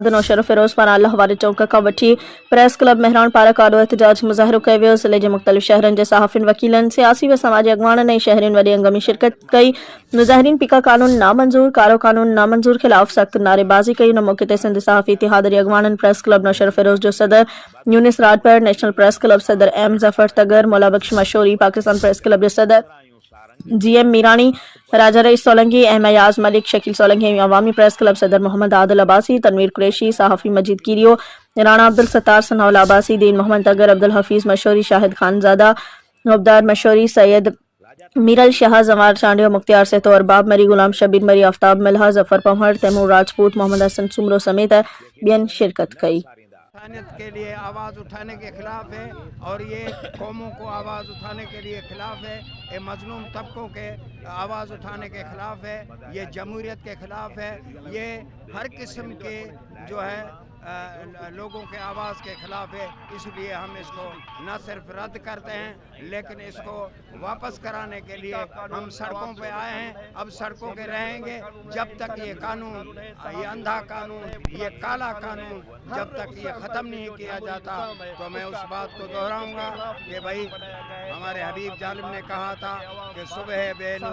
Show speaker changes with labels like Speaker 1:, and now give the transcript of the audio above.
Speaker 1: नौशर फिरोज पारां हवाले चौक खां वठी प्रेस क्लब मेहरान पारां काॾो एहतजाज मुज़ाहिरो कयो वियो। ज़िले जे मुख़्तलिफ़ शहरनि जे सहाफ़ियुनि, वकीलनि, सियासी व समाजी अॻवाननि ऐं शहरियुनि वॾे अंग में शिरकत कई। मुज़ाहिरीन पीका कानून नामंजूर, कारो कानून नामंजूर ख़िलाफ़ सख़्त नारेबाज़ी कई। उन मौक़े ते सिंध सहाफ़ी इतिहाद जे अॻवाननि प्रेस क्लब नौशर फिरोज जो सदर Younis Rajpar, national press club सदर M Zafar Tagar, Maula Bakhsh Mashoori, Pakistan press club जो सदर GM Mirani, Raja Rais Solangi, Ahmiyaz Malik, Shakeel Solangi, Awami press club सदर मोहम्मद आदिल अब्बासी, तनवीर कुरैशी, सहाफ़ी मजीद कीरियो, राणा अब्दुल सत्तार, सनाउल्लाह अब्बासी, दीन मोहम्मद तगर, अब्दुल हफीज़ मशहूरी, शाहिद खानज़ादा, मुबदार मशहूरी, सैयद मीरल शाह, जमार चांडियो, मुख्तियार सेतो, अरबाब मरी, गुलाम शबीर मरी, आफ्ताब मिल्हा, जफर पवहर, तैमूर राजपूत, मोहम्मद हसन सुमरो समेत ॿियनि शिरकत कई।
Speaker 2: इंसानियत के लिए आवाज़ उठाने के खिलाफ है और ये कौमों को आवाज़ उठाने के लिए खिलाफ है, ये मजलूम तबकों के आवाज़ उठाने के खिलाफ है, ये जमहूरियत के खिलाफ है, ये हर किस्म के जो है लोगों के आवाज़ के खिलाफ है। इसलिए हम इसको न सिर्फ रद्द करते हैं लेकिन इसको वापस कराने के लिए हम सड़कों पे आए हैं। अब सड़कों पे रहेंगे जब तक ये कानून, ये अंधा कानून, ये काला कानून जब तक ये ख़त्म नहीं किया जाता। तो मैं उस बात को दोहराऊंगा कि भाई हमारे हबीब जालिम ने कहा था कि सुबह बेनूर